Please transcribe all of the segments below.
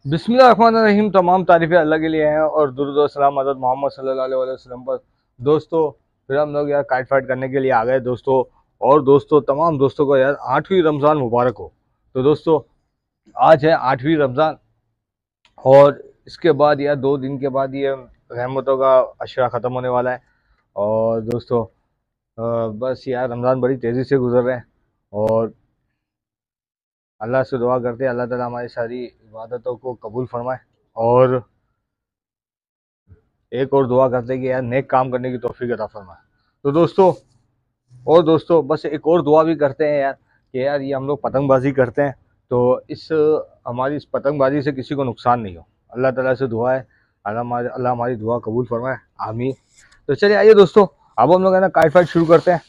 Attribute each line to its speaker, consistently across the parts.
Speaker 1: बिस्मिल्लाहिर्रहमानिर्रहीम। तमाम तारीफ़ें अल्लाह के लिए हैं और दुरूद व सलाम हज़रत मोहम्मद सल्लल्लाहु अलैहि वसल्लम पर। दोस्तों, फिर हम लोग यार काइट फाइट करने के लिए आ गए दोस्तों। और दोस्तों, तमाम दोस्तों को यार 8वीं रमज़ान मुबारक हो। तो दोस्तों, आज है 8वीं रमज़ान और इसके बाद यार 2 दिन के बाद ये रहमतों का अशरा ख़त्म होने वाला है। और दोस्तों, बस यार रमज़ान बड़ी तेज़ी से गुजर रहे हैं और अल्लाह से दुआ करते हैं अल्लाह ताला हमारी सारी इबादतों को कबूल फरमाए। और एक और दुआ करते हैं कि यार नेक काम करने की तौफीक अता फरमाए। तो दोस्तों बस एक और दुआ भी करते हैं यार कि यार ये हम लोग पतंगबाजी करते हैं तो इस हमारी इस पतंगबाजी से किसी को नुकसान नहीं हो। अल्लाह ताला से दुआ है, अल्लाह हमारी दुआ कबूल फरमाए, आमीन। तो चलिए आइए दोस्तों, अब हम लोग है ना काइट फाइट शुरू करते हैं।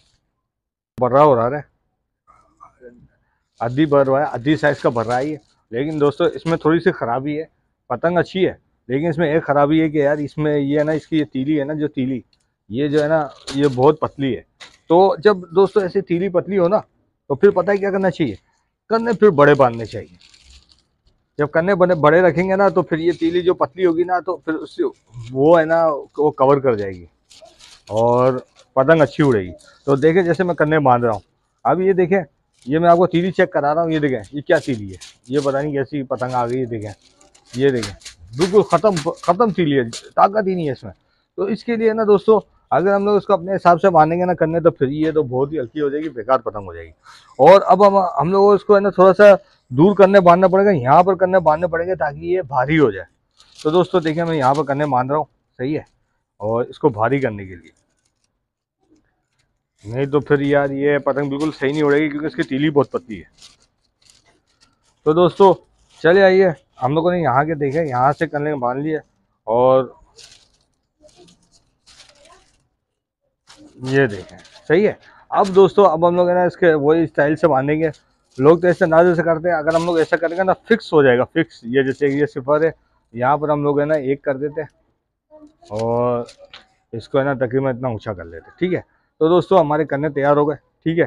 Speaker 1: बर्रा हो रहा है, आधी भर रहा है, आधी साइज़ का भर रहा है ये। लेकिन दोस्तों इसमें थोड़ी सी ख़राबी है। पतंग अच्छी है लेकिन इसमें एक ख़राबी है कि यार इसमें ये है ना, इसकी ये तीली है ना, जो तीली ये जो है ना, ये बहुत पतली है। तो जब दोस्तों ऐसी तीली पतली हो ना, तो फिर पता है क्या करना चाहिए, कन्ने फिर बड़े बांधने चाहिए। जब कन्ने बड़े बड़े रखेंगे ना तो फिर ये तीली जो पतली होगी ना, तो फिर उससे वो है ना, वो कवर कर जाएगी और पतंग अच्छी उड़ेगी। तो देखें, जैसे मैं कन्ने बांध रहा हूँ, अब ये देखें, ये मैं आपको तीली चेक करा रहा हूँ। ये देखें, ये क्या तीली है, ये पता नहीं कैसी पतंग आ गई है। देखें, ये देखें, बिल्कुल ख़त्म तीली है, ताकत ही नहीं है इसमें। तो इसके लिए ना दोस्तों, अगर हम लोग इसको अपने हिसाब से बांधेंगे ना करने, तो फिर ये तो बहुत ही हल्की हो जाएगी, बेकार पतंग हो जाएगी। और अब हम लोग इसको है ना थोड़ा सा दूर करने बांधना पड़ेगा, यहाँ पर करने बांधने पड़ेंगे ताकि ये भारी हो जाए। तो दोस्तों देखिए, मैं यहाँ पर करने बांध रहा हूँ, सही है। और इसको भारी करने के लिए, नहीं तो फिर यार ये पतंग बिल्कुल सही नहीं उड़ेगी क्योंकि इसकी तीली बहुत पतली है। तो दोस्तों चले आइए, हम लोगों ने यहाँ के देखे, यहाँ से करने बांध लिए और ये देखें, सही है। अब दोस्तों, अब हम लोग है ना इसके वही स्टाइल से बांधेंगे। लोग तो ऐसे अंदाजे से करते हैं, अगर हम लोग ऐसा करेंगे ना फिक्स हो जाएगा, फिक्स। ये जैसे ये सिफर है, यहाँ पर हम लोग है ना एक कर देते हैं और इसको है ना तकरीबन इतना ऊंचा कर लेते हैं, ठीक है। तो दोस्तों हमारे करने तैयार हो गए, ठीक है।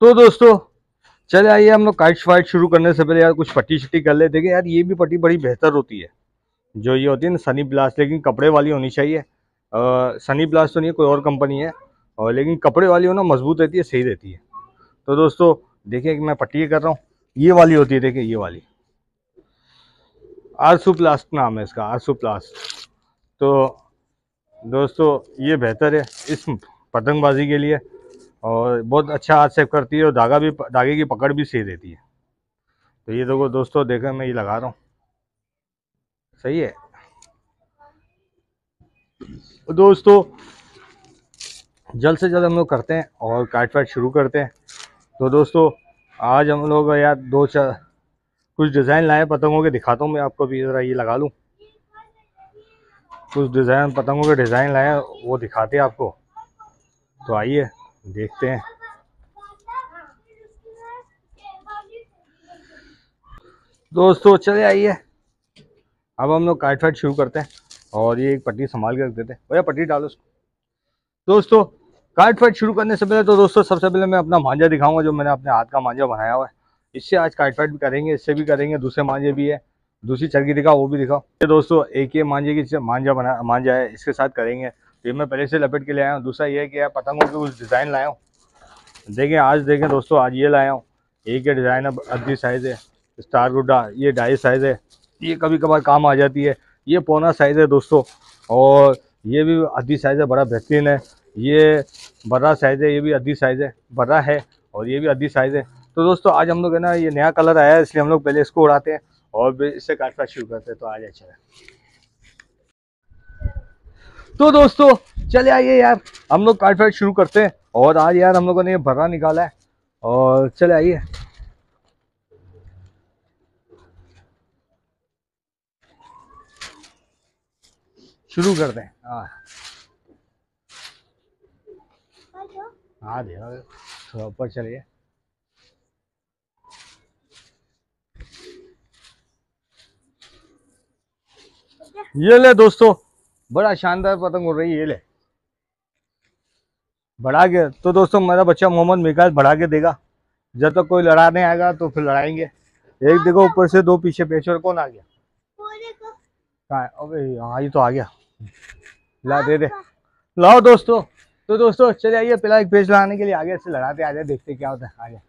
Speaker 1: तो दोस्तों चले आइए, हम लोग काइट फाइट शुरू करने से पहले यार कुछ पट्टी शट्टी कर लेते हैं। यार ये भी पट्टी बड़ी बेहतर होती है, जो ये होती है ना सनी ब्लास्ट, लेकिन कपड़े वाली होनी चाहिए। सनी ब्लास्ट तो नहीं है, कोई और कंपनी है, और लेकिन कपड़े वाली हो ना, मजबूत रहती है, सही रहती है। तो दोस्तों देखिए कि मैं पट्टी कर रहा हूँ, ये वाली होती है, देखिए ये वाली आरसू प्लास्ट नाम है इसका, आरसू प्लास्ट। तो दोस्तों ये बेहतर है इस पतंगबाजी के लिए और बहुत अच्छा हाथ सेव करती है और धागे की पकड़ भी सही देती है। तो ये देखो दोस्तों, देखो मैं ये लगा रहा हूँ, सही है। दोस्तों जल्द से जल्द हम लोग करते हैं और काइट फाइट शुरू करते हैं। तो दोस्तों आज हम लोग यार दो चार कुछ डिज़ाइन लाए पतंगों के, दिखाता हूँ मैं आपको भी, ज़रा ये लगा लूँ। कुछ डिज़ाइन पतंगों के डिज़ाइन लाए, वो दिखाते हैं आपको। तो आइए देखते हैं। दोस्तों चले आइए, अब हम लोग काइट फाइट शुरू करते हैं। और ये एक पट्टी संभाल के रख देते हैं, भैया पट्टी डालो उसको। दोस्तों काइट फाइट शुरू करने से पहले तो दोस्तों सबसे पहले मैं अपना मांझा दिखाऊंगा, जो मैंने अपने हाथ का मांझा बनाया हुआ है। इससे आज काइट फाइट भी करेंगे, इससे भी करेंगे, दूसरे मांझे भी है, दूसरी चरखी दिखाओ, वो भी दिखाओ। ये दोस्तों एक ये मांझा है, इसके साथ करेंगे। तो ये मैं पहले से लपेट के ले आया हूँ। दूसरा ये है कि यार पतंगों के कुछ डिज़ाइन लाया हूँ, देखें आज देखें दोस्तों, आज ये लाया हूँ। एक ये डिज़ाइन है, अद्धी साइज़ है, स्टार गुड्डा, ये 2.5 साइज़ है, ये कभी कभार काम आ जाती है। ये पौना साइज़ है दोस्तों, और ये भी आधी साइज़ है, बड़ा बेहतरीन है। ये बड़ा साइज़ है, ये भी आधी साइज़ है, बड़ा है, और ये भी आधी साइज़ है। तो दोस्तों आज हम लोग है ना, ये नया कलर आया है इसलिए हम लोग पहले इसको उड़ाते हैं और फिर इससे काट काट शुरू करते हैं। तो आ जाए चले। तो दोस्तों चले आइए यार, हम लोग काट फाइट शुरू करते हैं। और आज यार हम लोगों ने ये भर्रा निकाला है, और चले आइए शुरू करते हैं। हाँ हाँ, दे थोड़ा ऊपर चलिए। ये ले दोस्तों, बड़ा शानदार पतंग उड़ रही है, ये ले बढ़ा के। तो दोस्तों मेरा बच्चा मोहम्मद मिकाल बढ़ा के देगा, जब तक कोई लड़ाने आएगा तो फिर लड़ाएंगे। एक देखो ऊपर से, दो पीछे पेच, और कौन आ गया, कहाँ है? अबे हाँ, ये तो आ गया। ला दे दे। लाओ दोस्तों। तो दोस्तों चले आइए, पहला एक पेज लगाने के लिए आगे से लगाते, आ जाए देखते क्या होता है, आ जाए।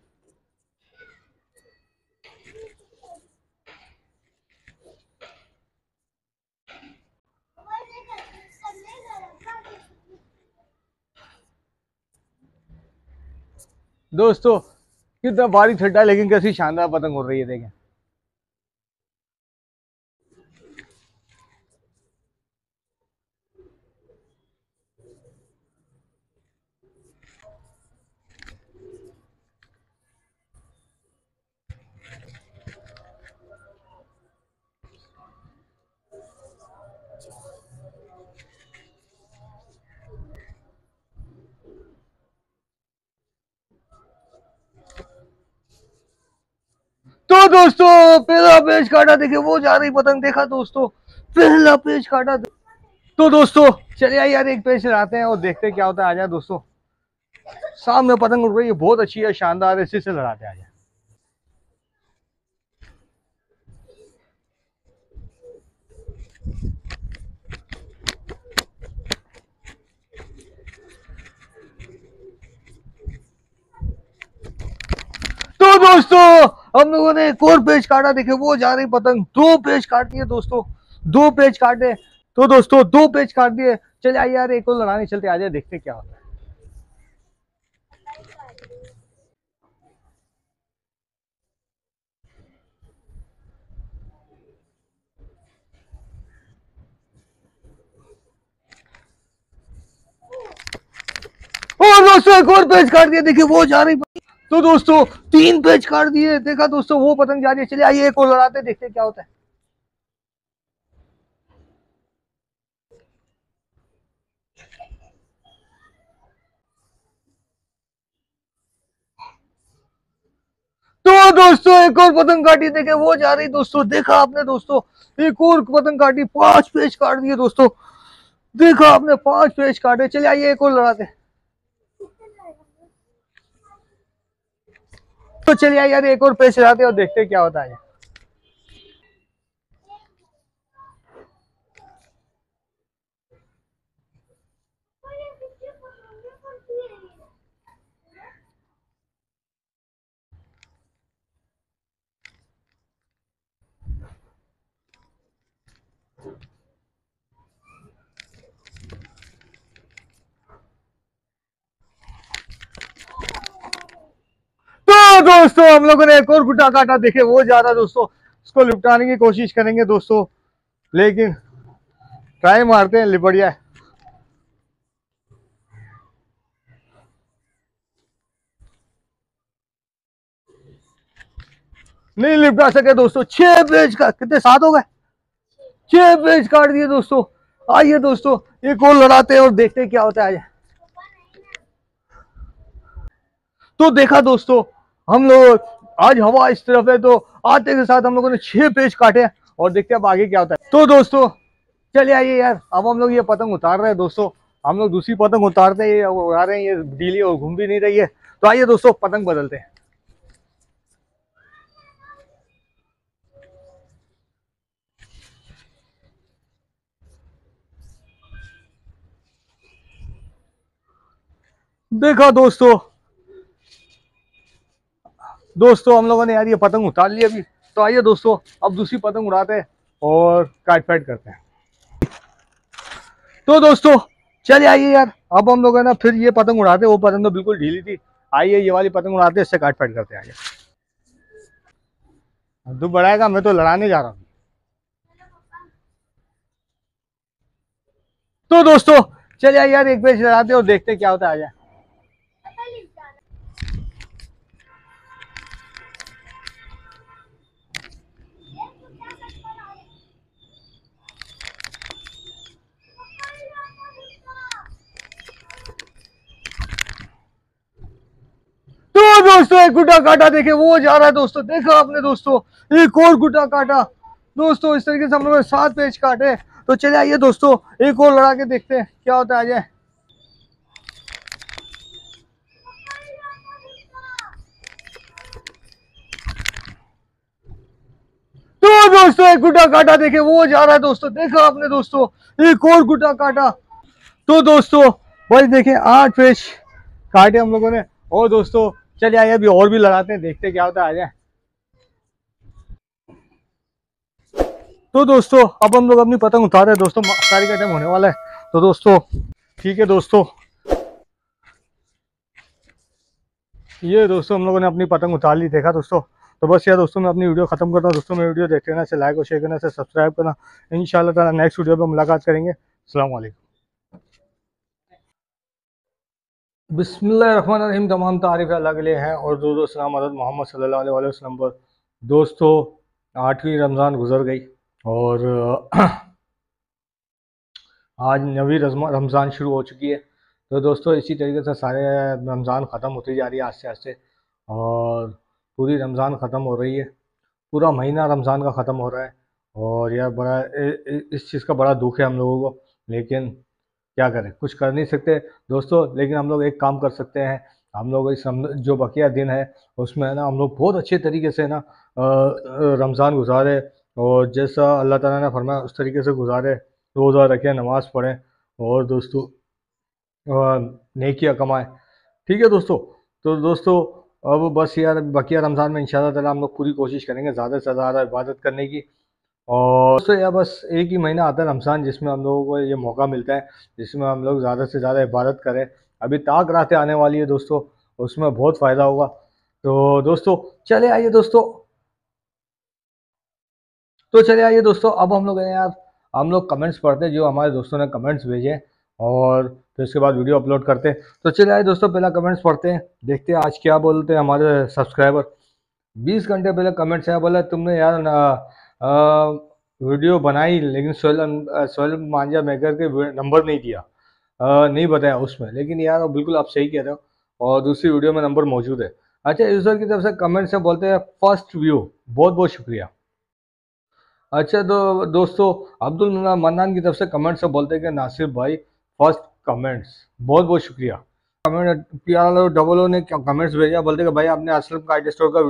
Speaker 1: दोस्तों कितना भारी ठंडा है, लेकिन कैसी शानदार पतंग उड़ रही है, देखें। तो दोस्तों पहला पेज काटा, देखिए वो जा रही पतंग, देखा दोस्तों, पहला पेज काटा। तो दोस्तों चलिए यार एक पेज चलाते हैं और देखते हैं क्या होता है, आ जाए दोस्तों। सामने पतंग उड़ रही है, बहुत अच्छी है, शानदार है, इसी से लड़ाते हैं, आ जाए। तो दोस्तों हम लोगों ने एक और पेज काटा, देखिए वो जा रही पतंग, दो पेज काट दिए दोस्तों, दो पेज काटे। तो दोस्तों दो पेज काट दिए, चले आइए यार एक और लड़ाने चलते, आ जाए देखते क्या होता है। और दोस्तों एक और पेज काट दिया, देखिए वो जा रही। तो दोस्तों तीन पेज काट दिए, देखा दोस्तों वो पतंग जा रही है, चलिए आइए एक और लड़ाते, देखते क्या होता है। तो दोस्तों एक और पतंग काटी, देखे वो जा रही दोस्तों, देखा आपने दोस्तों, एक और पतंग काटी, पांच पेज काट दिए दोस्तों, देखा आपने पांच पेज काटे, चलिए आइए एक और लड़ाते। तो चलिए आइए यार एक और पेज चलाते और देखते क्या होता है। तो दोस्तों हम लोगों ने एक और गुड्डा काटा, देखे वो जा रहा दोस्तों, उसको लिपटाने की कोशिश करेंगे दोस्तों, लेकिन ट्राई मारते हैं, लिपट जाए। नहीं लिपटा सके दोस्तों, छह पेज का, कितने सात हो गए, छह पेज काट दिए दोस्तों। आइए दोस्तों एक और लड़ाते हैं और देखते हैं क्या होता है, आइए। तो देखा दोस्तों हम लोग, आज हवा इस तरफ है, तो आते के साथ हम लोगों ने छह पेज काटे और देखते हैं अब आगे क्या होता है। तो दोस्तों चलिए आइए यार, अब हम लोग ये पतंग उतार रहे हैं दोस्तों, हम लोग दूसरी पतंग उतारते हैं, ये उड़ा रहे हैं, ये ढीली और घूम भी नहीं रही है, तो आइए दोस्तों पतंग बदलते हैं। देखा दोस्तों, दोस्तों हम लोगों ने यार ये पतंग उतार ली अभी, तो आइए दोस्तों अब दूसरी पतंग उड़ाते हैं और काट फाइट करते हैं। तो दोस्तों चलिए आइए यार, अब हम लोग है ना फिर ये पतंग उड़ाते हैं, वो पतंग तो बिल्कुल ढीली थी, आइए ये वाली पतंग उड़ाते हैं, इससे काट फाइट करते हैं, आइए। तू बढ़ाएगा, मैं तो लड़ाने जा रहा हूँ। तो दोस्तों चलिए आइए यार एक पेज लड़ाते हैं और देखते हैं क्या होता है, आ जाए। तो दोस्तों एक गुड्डा काटा, देखे वो जा रहा है दोस्तों, देखा आपने दोस्तों, एक और गुड्डा काटा दोस्तों, इस तरीके से हम लोग ने सात पेज काटे। तो चले आइए दोस्तों एक और लड़ा के देखते हैं क्या होता है, आ जाए। तो दोस्तों एक गुड्डा काटा, देखे वो जा रहा है दोस्तों, देखा आपने दोस्तों, एक और गुड्डा काटा। तो दोस्तों भाई देखें 8 फिश काटे हम लोगों ने। और दोस्तों चलिए आइए अभी और भी लगाते हैं, देखते क्या होता है, आ जाए। तो दोस्तों अब हम लोग अपनी पतंग उतार रहे हैं दोस्तों, सारी का टाइम होने वाला है। तो दोस्तों ठीक है दोस्तों, ये दोस्तों हम लोगों ने अपनी पतंग उतार ली, देखा दोस्तों। तो बस यार दोस्तों मैं अपनी वीडियो खत्म करता हूँ दोस्तों। मेरी वीडियो देखते रहना, से लाइक और शेयर करना, से सब्सक्राइब करना। इंशाल्लाह ताला नेक्स्ट वीडियो पे मुलाकात करेंगे। अस्सलाम वालेकुम। बिस्मिल्लाहिर्रहमानिर्रहीम। तमाम तारीफ़ अल्लाह के लिए हैं और दुरूद सलाम हज़रत मोहम्मद सल्लल्लाहु अलैहि वसल्लम पर। दोस्तों 8वीं रमज़ान गुजर गई और आज 9वीं रमज़ान शुरू हो चुकी है। तो दोस्तों इसी तरीके से सारे रमज़ान ख़त्म होती जा रही है आस्ते आस्ते, और पूरी रमज़ान ख़त्म हो रही है, पूरा महीना रमज़ान का ख़त्म हो रहा है। और यह बड़ा इस चीज़ का बड़ा दुख है हम लोगों को, लेकिन क्या करें, कुछ कर नहीं सकते दोस्तों। लेकिन हम लोग एक काम कर सकते हैं, हम लोग इस जो बकिया दिन है उसमें है ना हम लोग बहुत अच्छे तरीके से ना रमज़ान गुजारे, और जैसा अल्लाह ताला ने फरमाया उस तरीके से गुजारे, रोज़ा रखें, नमाज़ पढ़ें और दोस्तों नेकियां कमाएं। ठीक है दोस्तों। तो दोस्तों अब बस यार बकिया रमज़ान में इंशाल्लाह ताला हम लोग पूरी कोशिश करेंगे ज़्यादा से ज़्यादा इबादत करने की। और दोस्तों यार बस एक ही महीना आता है रमज़ान, जिसमें हम लोगों को ये मौका मिलता है, जिसमें हम लोग ज़्यादा से ज़्यादा इबादत करें। अभी ताक रातें आने वाली है दोस्तों, उसमें बहुत फ़ायदा होगा। तो दोस्तों चले आइए दोस्तों, तो चले आइए दोस्तों, अब हम लोग हैं यार, हम लोग कमेंट्स पढ़ते हैं जो हमारे दोस्तों ने कमेंट्स भेजे, और फिर उसके बाद वीडियो अपलोड करते हैं। तो चले आइए दोस्तों, पहला कमेंट्स पढ़ते हैं, देखते हैं आज क्या बोलते हैं हमारे सब्सक्राइबर। 20 घंटे पहले कमेंट्स है, बोला तुमने यार वीडियो बनाई लेकिन सोहेल मांझा मेकर के नंबर नहीं दिया, नहीं बताया उसमें। लेकिन यार बिल्कुल आप सही कह रहे हो, और दूसरी वीडियो में नंबर मौजूद है। अच्छा, यूज़र की तरफ से कमेंट से बोलते हैं फर्स्ट व्यू, बहुत बहुत शुक्रिया। अच्छा तो दोस्तों अब्दुल मन्नान की तरफ से कमेंट से बोलते हैं कि नासिर भाई फर्स्ट कमेंट्स, बहुत बहुत शुक्रिया। कमेंट PRO ने कमेंट्स भेजा, बोलते कि भाई आपने असलम का आईटी स्टोर का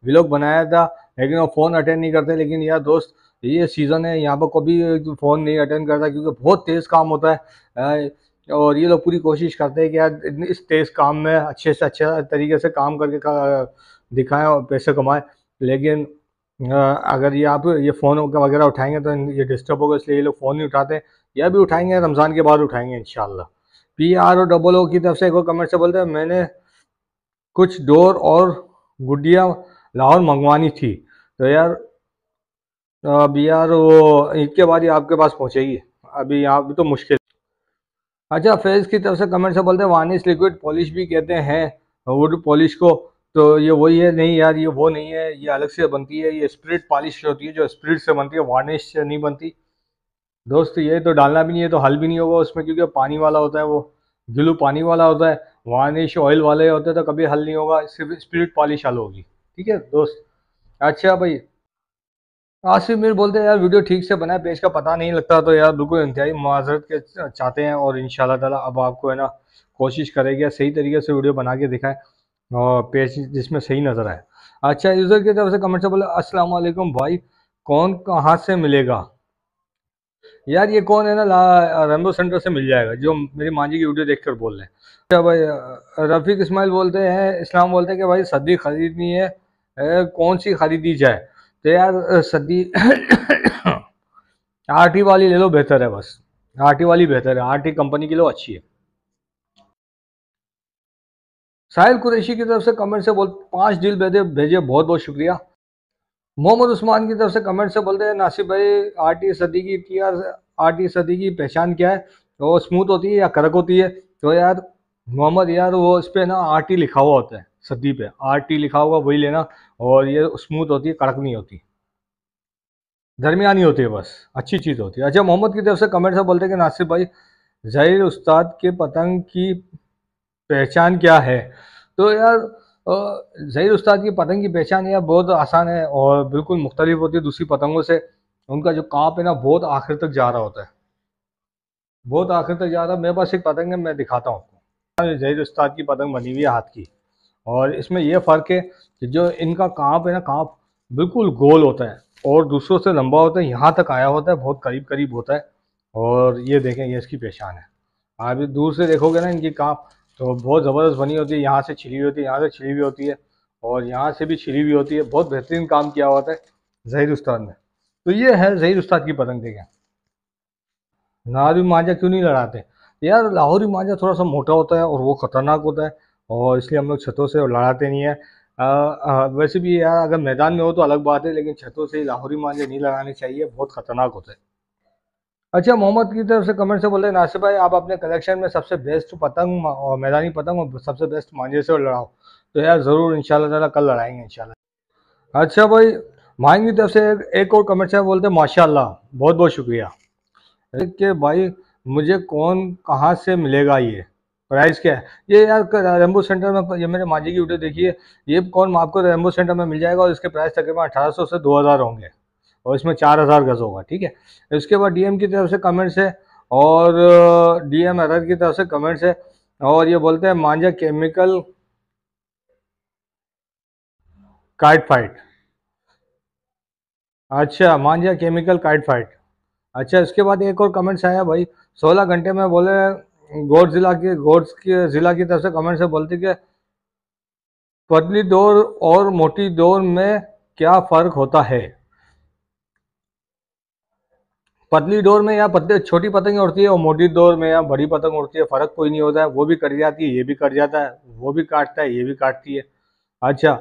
Speaker 1: व्लॉग बनाया था, लेकिन वो फ़ोन अटेंड नहीं करते। लेकिन यार दोस्त ये सीज़न है, यहाँ पर कभी फ़ोन नहीं अटेंड करता क्योंकि बहुत तेज़ काम होता है। और ये लोग पूरी कोशिश करते हैं कि यार इस तेज़ काम में अच्छे से अच्छे तरीके से काम करके दिखाएं और पैसे कमाएं। लेकिन अगर ये आप ये फ़ोन वगैरह उठाएंगे तो ये डिस्टर्ब होगा, इसलिए ये लोग फ़ोन नहीं उठाते। या भी उठाएंगे रमज़ान के बाद उठाएंगे इंशाल्लाह। PRO की तरफ से एक और कमेंट से बोलते हैं मैंने कुछ डोर और गुड्डियाँ लाहौर मंगवानी थी, तो यार अभी यार वो ईद के बाद ही आपके पास पहुँचेगी, अभी यहाँ भी तो मुश्किल। अच्छा, फैज़ की तरफ से कमेंट से बोलते हैं वार्निश लिक्विड पॉलिश भी कहते हैं वुड पॉलिश को, तो ये वही है? नहीं यार ये वो नहीं है, ये अलग से बनती है, ये स्पिरिट पॉलिश होती है जो स्पिरिट से बनती है, वार्निश से नहीं बनती। दोस्त ये तो डालना भी नहीं है तो हल भी नहीं होगा उसमें, क्योंकि पानी वाला होता है, वो ग्लू पानी वाला होता है। वार्निश ऑयल वाले होते हैं तो कभी हल नहीं होगा, सिर्फ स्पिरिट पॉलिश हल होगी। ठीक है दोस्त। अच्छा भाई, आसिफ मीर बोलते हैं यार वीडियो ठीक से बनाए, पेज का पता नहीं लगता, तो यार बिल्कुल इंतहाई माजरत के चाहते हैं, और इंशाल्लाह ताला अब आपको है ना कोशिश करेंगे सही तरीके से वीडियो बना के दिखाएं और पेज जिसमें सही नज़र आए। अच्छा, यूज़र की तरफ से कमेंट से बोले अस्सलाम वालेकुम भाई, कौन कहाँ से मिलेगा? यार ये कौन है ना, रेम्बो सेंटर से मिल जाएगा, जो मेरी माँ जी की वीडियो देखकर बोल रहे हैं। अच्छा भाई, रफ़ीक इस्माइल बोलते हैं, इस्लाम बोलते हैं कि भाई सदी खरीदनी है, कौन सी खरीदी जाए? तो यार सदी RT वाली ले लो, बेहतर है। बस RT वाली बेहतर है, RT कंपनी की लो, अच्छी है। साहिल कुरैशी की तरफ से कमेंट से बोल 5 दिल भेजे, बहुत बहुत शुक्रिया। मोहम्मद उस्मान की तरफ से कमेंट से बोलते हैं नासिब भाई RT सदी की पहचान क्या है? तो वो स्मूथ होती है या कड़क होती है? तो यार मोहम्मद यार वो इस पे ना RT लिखा हुआ होता है, सदी पे RT लिखा हुआ वही लेना, और ये स्मूथ होती है, कड़क नहीं होती, दरमियानी होती है, बस अच्छी चीज़ होती है। अच्छा, मोहम्मद की तरफ से कमेंट से बोलते हैं कि नासिर भाई ज़हीर उस्ताद के पतंग की पहचान क्या है? तो यार ज़हीर उस्ताद की पतंग की पहचान यार बहुत आसान है और बिल्कुल मुख्तलिफ होती है दूसरी पतंगों से। उनका जो काँप है ना बहुत आखिर तक जा रहा होता है, बहुत आखिर तक जा रहा है। मेरे पास एक पतंग है, मैं दिखाता हूँ आपको। ज़हीर उस्ताद की पतंग बनी हुई है हाथ की, और इसमें यह फ़र्क है कि जो इनका काँप है ना, काँप बिल्कुल गोल होता है, और दूसरों से लंबा होता है, यहाँ तक आया होता है, बहुत करीब करीब होता है। और ये देखें, ये इसकी पहचान है। आप भी दूर से देखोगे ना इनकी काम, तो बहुत ज़बरदस्त बनी होती है। यहाँ से छिली हुई होती है, यहाँ से छिली हुई होती है, और यहाँ से भी छिली हुई होती है। बहुत बेहतरीन काम किया होता है ज़हीर उस्ताद ने। तो ये है ज़हीर उस्ताद की पतंग। देखें, लाहौरी मांझा क्यों नहीं लड़ाते यार? लाहौरी मांझा थोड़ा सा मोटा होता है और वो ख़तरनाक होता है, और इसलिए हम लोग छतों से लड़ाते नहीं है। वैसे भी यार अगर मैदान में हो तो अलग बात है, लेकिन छतों से लाहौरी मांझे नहीं लगाने चाहिए, बहुत ख़तरनाक होता है। अच्छा, मोहम्मद की तरफ से कमेंट से बोल रहे हैं, नासिर भाई आप अपने कलेक्शन में सबसे बेस्ट पतंग और मैदानी पतंग और सबसे बेस्ट मांझे से लड़ाओ। तो यार ज़रूर इंशाल्लाह ताला कल लड़ाएंगे इंशाल्लाह। अच्छा भाई, माइन की तरफ से एक और कमेंट से बोलते हैं माशाल्लाह, बहुत बहुत शुक्रिया। कि भाई मुझे कौन कहाँ से मिलेगा, ये प्राइस क्या है? ये यार रेम्बो सेंटर में, ये मेरे मांझे की वीडियो देखिए, ये कौन आपको रेम्बो सेंटर में मिल जाएगा, और इसके प्राइस तकरीबन 1800 से 2000 होंगे, और इसमें 4000 गज होगा, ठीक है। इसके बाद डीएम की तरफ से कमेंट्स है, और डीएम अरर की तरफ से कमेंट्स है, और ये बोलते हैं मांझा केमिकल काइट फाइट। अच्छा, मांझा केमिकल काइट फाइट। अच्छा, इसके बाद एक और कमेंट्स आया भाई, 16 घंटे में बोले गोड्स की जिला की तरफ से कमेंट से बोलते कि पतली डोर और मोटी डोर में क्या फ़र्क होता है? पतली डोर में या पतली छोटी पतंग उड़ती है, और मोटी डोर में या बड़ी पतंग उड़ती है, फ़र्क कोई नहीं होता है। वो भी कट जाती है, ये भी कट जाता है, वो भी काटता है, ये भी काटती है। अच्छा,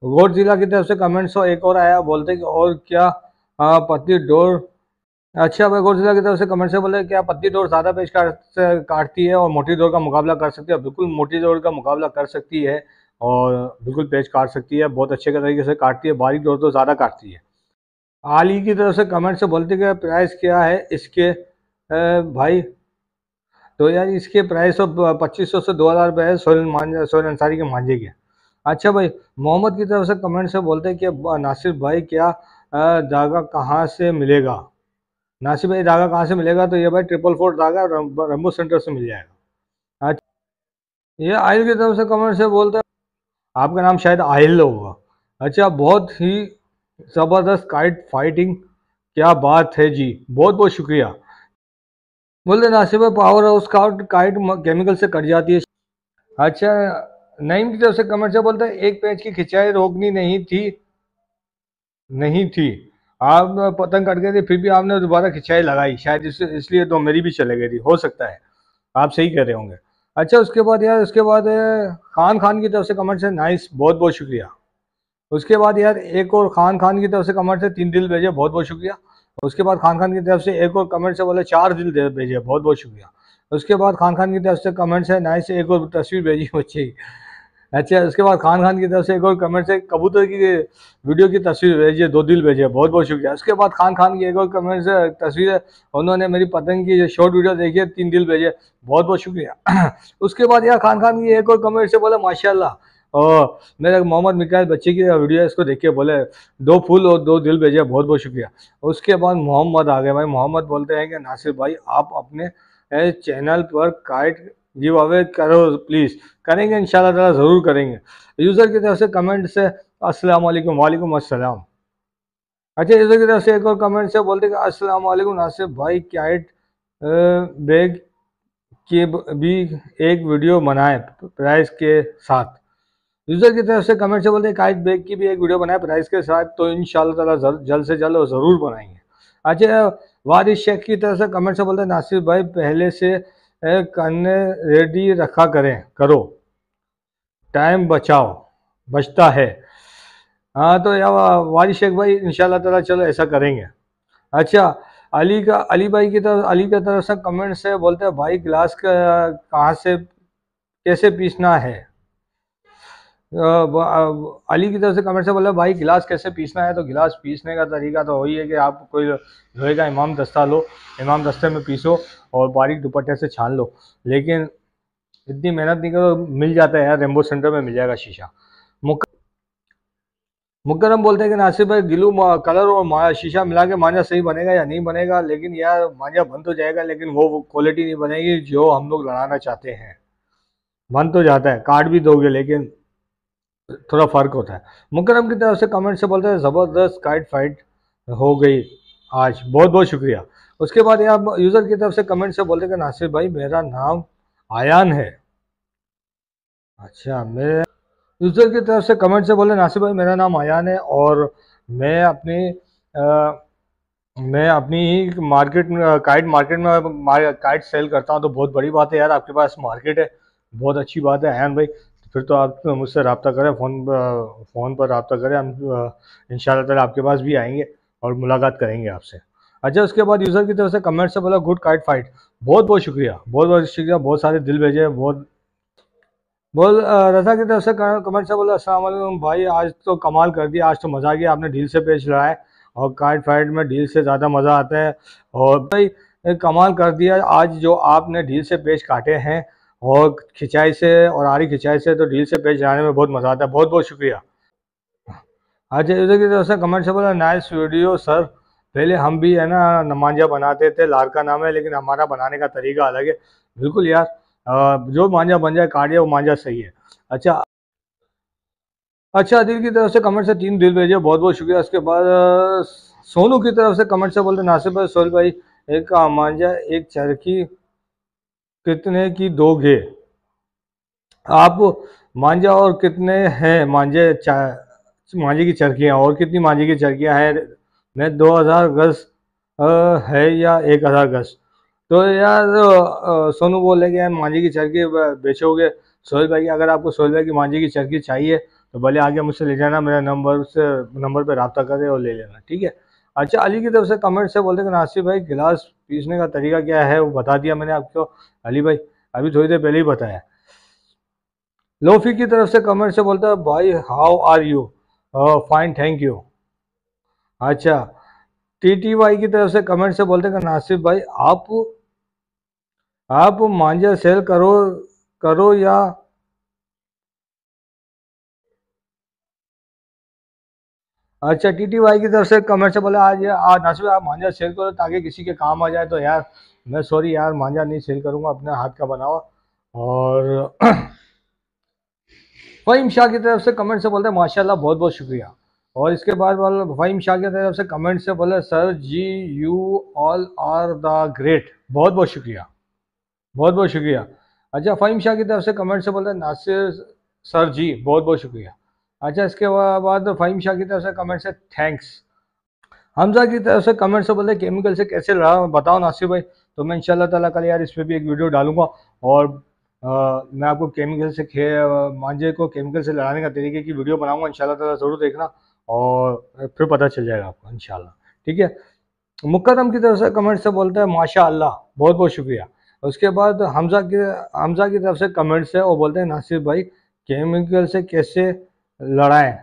Speaker 1: गोड जिला की तरफ से कमेंट्स एक और आया, बोलते कि और क्या पतली डोर। अच्छा भाई, गोड जिला की तरफ से कमेंट से बोले क्या पतली डोर ज़्यादा पेच काटती है और मोटी डोर का मुकाबला कर सकती है? बिल्कुल मोटी डोर का मुकाबला कर सकती है, और बिल्कुल पेच काट सकती है, बहुत अच्छे तरीके से काटती है। बारीक डोर तो ज़्यादा काटती है। आली की तरफ से कमेंट से बोलते कि प्राइस क्या है इसके भाई? तो यार इसके प्राइस तो 2500 से 2000 रुपये है, सोहेल अंसारी के मांझे के। अच्छा भाई, मोहम्मद की तरफ से कमेंट से बोलते हैं कि नासिर भाई क्या धागा कहाँ से मिलेगा? नासिर भाई धागा कहाँ से मिलेगा? तो ये भाई 444 धागा रंबो सेंटर से मिल जाएगा। अच्छा, ये आहिल की तरफ से कमेंट से बोलते हैं, आपका नाम शायद आहिल होगा। अच्छा, बहुत ही ज़बरदस्त काइट फाइटिंग, क्या बात है जी, बहुत बहुत शुक्रिया। बोलते नासिर भाई पावर हाउस काइट केमिकल से कट जाती है। अच्छा, नईम की तरफ से कमेंट से बोलते हैं एक पेज की खिंचाई रोकनी नहीं थी, आप पतंग कट गई थी फिर भी आपने दोबारा खिंचाई लगाई, शायद इसलिए तो मेरी भी चले गई थी, हो सकता है, आप सही कह रहे होंगे। अच्छा, उसके बाद यार, उसके बाद खान की तरफ से कमेंट से नाइस, बहुत बहुत शुक्रिया। उसके बाद यार एक और खान की तरफ से कमेंट से 3 दिल भेजे, बहुत बहुत शुक्रिया। उसके बाद खान की तरफ से एक और कमेंट से बोले 4 दिल भेजे, बहुत बहुत शुक्रिया। उसके बाद खान की तरफ से कमेंट से नाइस, एक और तस्वीर भेजी बच्चे की। अच्छा, उसके बाद खान की तरफ से एक और कमेंट से कबूतर की वीडियो की तस्वीर भेजिए, 2 दिल भेजे, बहुत बहुत शुक्रिया। उसके बाद खान की एक और कमेंट से तस्वीर है, उन्होंने मेरी पतंग की शॉर्ट वीडियो देखी है, 3 दिल भेजे, बहुत बहुत शुक्रिया। उसके बाद यार खान की एक और कमेंट से बोला माशाल्लाह, और मेरे मोहम्मद मिकाइल बच्चे की वीडियो है, इसको देख के बोले 2 फूल और 2 दिल भेजे, बहुत बहुत शुक्रिया। उसके बाद मोहम्मद आ गए भाई। मोहम्मद बोलते हैं कि नासिर भाई आप अपने चैनल पर काइट गिव अवे करो प्लीज़। करेंगे इंशाल्लाह ताला, ज़रूर करेंगे। यूज़र की तरफ से कमेंट से अस्सलाम वालेकुम, वालेकुम अस्सलाम। अच्छा, यूज़र की तरफ से एक और कमेंट से बोलते हैं कि अस्सलाम वालेकुम नासिर भाई, काइट बैग की भी एक वीडियो बनाए प्राइस के साथ। यूज़र की तरफ से कमेंट से बोलते हैं काइट बैग की भी एक वीडियो बनाए प्राइस के साथ, तो इंशाल्लाह ताला जल्द से जल्द और ज़रूर बनाएंगे। अच्छा, वारिस शेख की तरफ से कमेंट से बोलते हैं नासिर भाई पहले से करने रेडी रखा करो, टाइम बचता है। हाँ, तो यार वारिस शेख भाई इंशाल्लाह ताला चलो ऐसा करेंगे। अच्छा, अली भाई की तरफ, अली की तरफ से कमेंट से बोलते हैं भाई गिलास का कहाँ से कैसे पीसना है? अली की तरफ से कमेंट से बोला भाई गिलास कैसे पीसना है? तो गिलास पीसने का तरीका तो वही है कि आप कोई लोहे का इमाम दस्ता लो, इमाम दस्ते में पीसो और बारीक दुपट्टे से छान लो। लेकिन इतनी मेहनत नहीं करो, मिल जाता है यार, रेम्बो सेंटर में मिल जाएगा शीशा। मुकरम बोलते हैं कि नासिर भाई गिलू कलर और शीशा मिला के मांझा सही बनेगा या नहीं बनेगा? लेकिन यार मांझा बन तो जाएगा, लेकिन वो क्वालिटी नहीं बनेगी जो हम लोग लड़ाना चाहते हैं। बन तो जाता है, काट भी दोगे, लेकिन थोड़ा फर्क होता है। मुकरम की तरफ से कमेंट से बोलते हैं ज़बरदस्त काइट फाइट, हो गई आज। बहुत बहुत शुक्रिया। उसके बाद आप यूज़र की तरफ से कमेंट से बोलते कि नासिर भाई मेरा नाम आयान है। अच्छा, मेरे यूज़र की तरफ से कमेंट से बोले नासिर भाई मेरा नाम आयान है और मैं अपनी मैं अपनी ही काइट मार्केट में काइट सेल करता हूँ। तो बहुत बड़ी बात है यार, आपके पास मार्केट है, बहुत अच्छी बात है आयान भाई। तो फिर तो आप मुझसे रब्ता करें, फ़ोन पर रब्ता करें, हम इंशाल्लाह ताला आपके पास भी आएंगे और मुलाकात करेंगे आपसे। अच्छा, उसके बाद यूज़र की तरफ से कमेंट से बोला गुड काइट फाइट। बहुत बहुत शुक्रिया, बहुत बहुत शुक्रिया, बहुत सारे दिल भेजे, बहुत रज़ा की तरफ से कमेंट से बोला अस्सलाम वालेकुम भाई, आज तो कमाल कर दिया, आज तो मज़ा आ गया, आपने ढील से पेच लड़ाए और काइट फाइट में ढील से ज़्यादा मज़ा आता है। और भाई कमाल कर दिया आज जो आपने ढील से पेच काटे हैं, और खिंचाई से और आरी खिंचाई से तो ढील से पेच लड़ाने में बहुत मज़ा आता है। बहुत बहुत शुक्रिया। अच्छा, यूज़र की तरफ से कमेंट से बोला नाइस वीडियो सर। पहले हम भी है ना मांझा बनाते थे, लार का नाम है, लेकिन हमारा बनाने का तरीका अलग है। बिल्कुल यार, जो मांझा बन जाए काट जाए वो मांझा सही है। अच्छा, अच्छा, दिल की तरफ से कमेंट से 3 दिल भेजे, बहुत बहुत शुक्रिया। उसके बाद सोनू की तरफ से कमेंट से बोलते नासिर भाई सोहेल भाई एक मांझा एक चरखी कितने की दोगे आप? मांझा और कितने हैं मांझे की चरखियाँ, और कितनी मांझे की चरखियाँ हैं? मैं 2000 गज है या 1000 गज? तो यार सोनू बोल रहे कि यार मांझे की चरखी बेचोगे सोहेल भाई? अगर आपको सोहेल भाई की मांझे की चरखी चाहिए तो भले आगे मुझसे ले जाना, मेरा नंबर पे रब्ता करें और ले लेना, ठीक है। अच्छा, अली की तरफ से कमेंट से बोलते कि नासिर भाई गिलास पीसने का तरीका क्या है, वो बता दिया मैंने आपको अली भाई, अभी थोड़ी देर पहले ही बताया। लोफी की तरफ से कमेंट से बोलता है भाई how are you? Fine thank you. अच्छा, टीटीवाई की तरफ से कमेंट से बोलते हैं कि नासिर भाई आप मांझा सेल करो करो या? अच्छा, टीटीवाई की तरफ से कमेंट से बोले आज नासिर भाई आप मांझा सेल करो ताकि किसी के काम आ जाए। तो यार मैं सॉरी यार, मांझा नहीं सेल करूंगा, अपने हाथ का बना हुआ। और फ़हीम शाह की तरफ से कमेंट से बोलते हैं माशाल्लाह, बहुत बहुत शुक्रिया। और इसके बाद वाला फ़हीम शाह की तरफ से कमेंट से बोले sir ji you all are the great. बहुत बहुत शुक्रिया, बहुत बहुत शुक्रिया। अच्छा, फ़हीम शाह की तरफ से कमेंट से बोलते हैं नासिर सर जी, बहुत बहुत शुक्रिया। अच्छा, इसके बाद फ़हीम शाह की तरफ से कमेंट से थैंक्स। हमजा की तरफ से कमेंट से बोलते हैं केमिकल से कैसे लड़ा बताओ नासिर भाई। तो मैं इंशाल्लाह ताला कल यार इस पर भी एक वीडियो डालूंगा, और मैं आपको केमिकल से मांझे को केमिकल से लड़ाने का तरीके की वीडियो बनाऊंगा, इंशाल्लाह ताला ज़रूर देखना, और फिर पता चल जाएगा आपको इंशाल्लाह, ठीक है। मुकर्रम की तरफ से कमेंट से बोलता है माशा अल्लाह, बहुत बहुत शुक्रिया। उसके बाद हमजा की तरफ से कमेंट से वो बोलते हैं नासिर भाई केमिकल से कैसे लड़ाएं?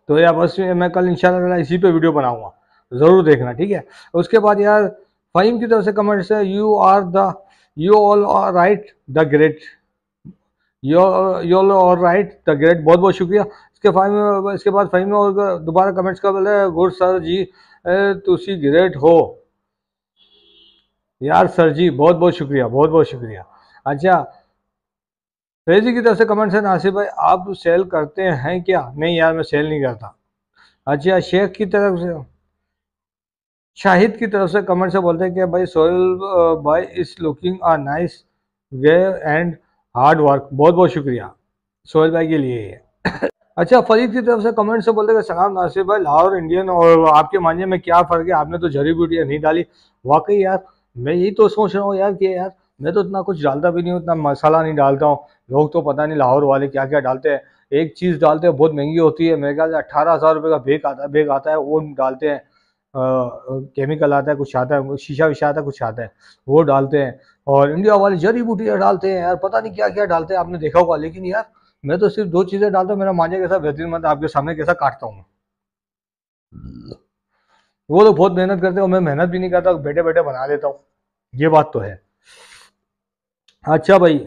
Speaker 1: तो यार बस मैं कल इंशाल्लाह ताला इसी पे वीडियो बनाऊंगा, ज़रूर देखना, ठीक है। उसके बाद यार फ़हीम की तरफ से कमेंट से you all are right the great, you all are right the great, बहुत बहुत शुक्रिया। इसके बाद फ़हीम ने और दोबारा कमेंट्स का बोले गुड सर जी तुसी ग्रेट हो। यार सर जी बहुत बहुत शुक्रिया, बहुत बहुत शुक्रिया। अच्छा, फेजी की तरफ से कमेंट है नासिर भाई आप सेल करते हैं क्या? नहीं यार, मैं सेल नहीं करता। अच्छा, शेख की तरफ से शाहिद की तरफ से कमेंट से बोलते हैं कि भाई सोहेल भाई is looking a nice way and hard work. बहुत बहुत शुक्रिया सोहेल भाई के लिए ये। अच्छा, फरीद की तरफ से कमेंट से बोलते हैं कि सलाम नासिर भाई, लाहौर इंडियन और आपके मांझे में क्या फ़र्क है? आपने तो जड़ी बूटियाँ नहीं डाली। वाकई यार, मैं यही तो सोच रहा हूँ यार कि यार मैं तो इतना कुछ डालता भी नहीं हूँ, इतना मसाला नहीं डालता हूँ। लोग तो पता नहीं लाहौर वाले क्या क्या डालते हैं। एक चीज़ डालते हैं बहुत महंगी होती है, मेरे ख्याल से 18,000 रुपये का बेग आता है, वो डालते हैं। केमिकल आता है, कुछ आता है, शीशा विशा आता है, कुछ आता है, वो डालते हैं। और इंडिया वाले जड़ी बूटियाँ डालते हैं यार, पता नहीं क्या क्या डालते हैं, आपने देखा होगा। लेकिन यार मैं तो सिर्फ 2 चीज़ें डालता हूँ, मेरा मांझा कैसा बेहतरीन बनता है आपके सामने कैसा काटता हूँ। वो लोग बहुत मेहनत करते हैं और मैं मेहनत भी नहीं करता, बैठे बैठे बना लेता हूँ, ये बात तो है। अच्छा भाई,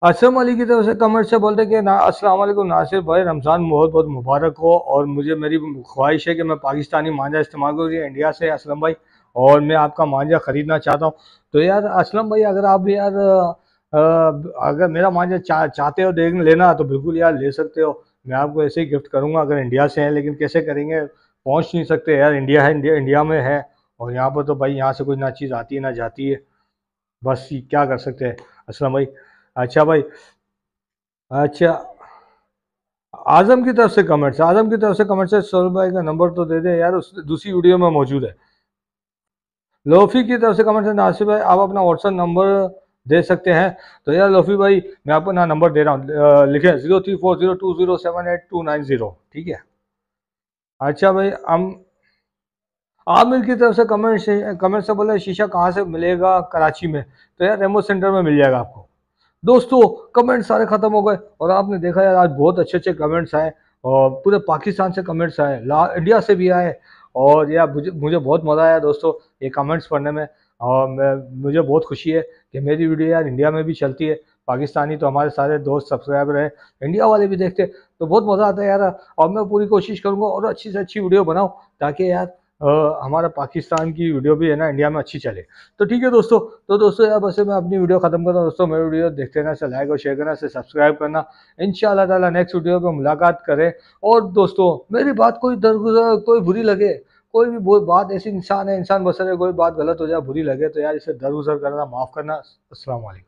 Speaker 1: असलम अली की तरफ से कमेंट से बोलते हैं कि ना अस्सलाम वालेकुम नासिर भाई, रमज़ान बहुत बहुत मुबारक हो, और मुझे मेरी ख्वाहिश है कि मैं पाकिस्तानी मांझा इस्तेमाल करूँ इंडिया से असलम भाई, और मैं आपका मांझा ख़रीदना चाहता हूँ। तो यार असलम भाई, अगर आप भी यार अगर मेरा मांझा चाहते हो देख लेना तो बिल्कुल यार ले सकते हो। मैं आपको ऐसे ही गिफ्ट करूँगा अगर इंडिया से हैं, लेकिन कैसे करेंगे? पहुंच नहीं सकते यार, इंडिया है, इंडिया में है, और यहाँ पर तो भाई यहाँ से कोई ना चीज़ आती है ना जाती है, बस ये क्या कर सकते हैं असलम भाई। अच्छा भाई, अच्छा, आजम की तरफ से कमेंट्स, आजम की तरफ से कमेंट्स है, सौरभ भाई का नंबर तो दे दे यार, उस दूसरी वीडियो में मौजूद है। लोफी की तरफ से कमेंट है, नासिर भाई आप अपना व्हाट्सएप नंबर दे सकते हैं। तो यार लोफी भाई मैं आपको ना नंबर दे रहा हूँ, लिखे 034020782990, ठीक है। अच्छा भाई, हम आमिर की तरफ से कमेंट से बोले शीशा कहाँ से मिलेगा कराची में, तो यार रेमो सेंटर में मिल जाएगा आपको। दोस्तों कमेंट सारे खत्म हो गए, और आपने देखा यार आज बहुत अच्छे अच्छे कमेंट्स आए, और पूरे पाकिस्तान से कमेंट्स आए, इंडिया से भी आए, और यार मुझे मुझे बहुत मज़ा आया दोस्तों ये कमेंट्स पढ़ने में। और मुझे बहुत खुशी है कि मेरी वीडियो यार इंडिया में भी चलती है। पाकिस्तानी तो हमारे सारे दोस्त सब्सक्राइबर हैं, इंडिया वाले भी देखते हैं, तो बहुत मज़ा आता है यार। और मैं पूरी कोशिश करूँगा और अच्छी से अच्छी वीडियो बनाऊँ, ताकि यार हमारा पाकिस्तान की वीडियो भी है ना इंडिया में अच्छी चले। तो ठीक है दोस्तों, तो दोस्तों यार बस मैं अपनी वीडियो खत्म करता हूँ दोस्तों। मेरी वीडियो देखते रहना, से लाइक और शेयर करना, से सब्सक्राइब करना। इंशाल्लाह ताला नेक्स्ट वीडियो पे मुलाकात करें। और दोस्तों मेरी बात कोई दरगुजर कोई बुरी लगे, कोई भी बात, ऐसी इंसान है, इंसान बसर है, कोई बात गलत हो जाए बुरी लगे तो यार इसे दरगुजर करना, माफ़ करना। अस्सलाम वालेकुम।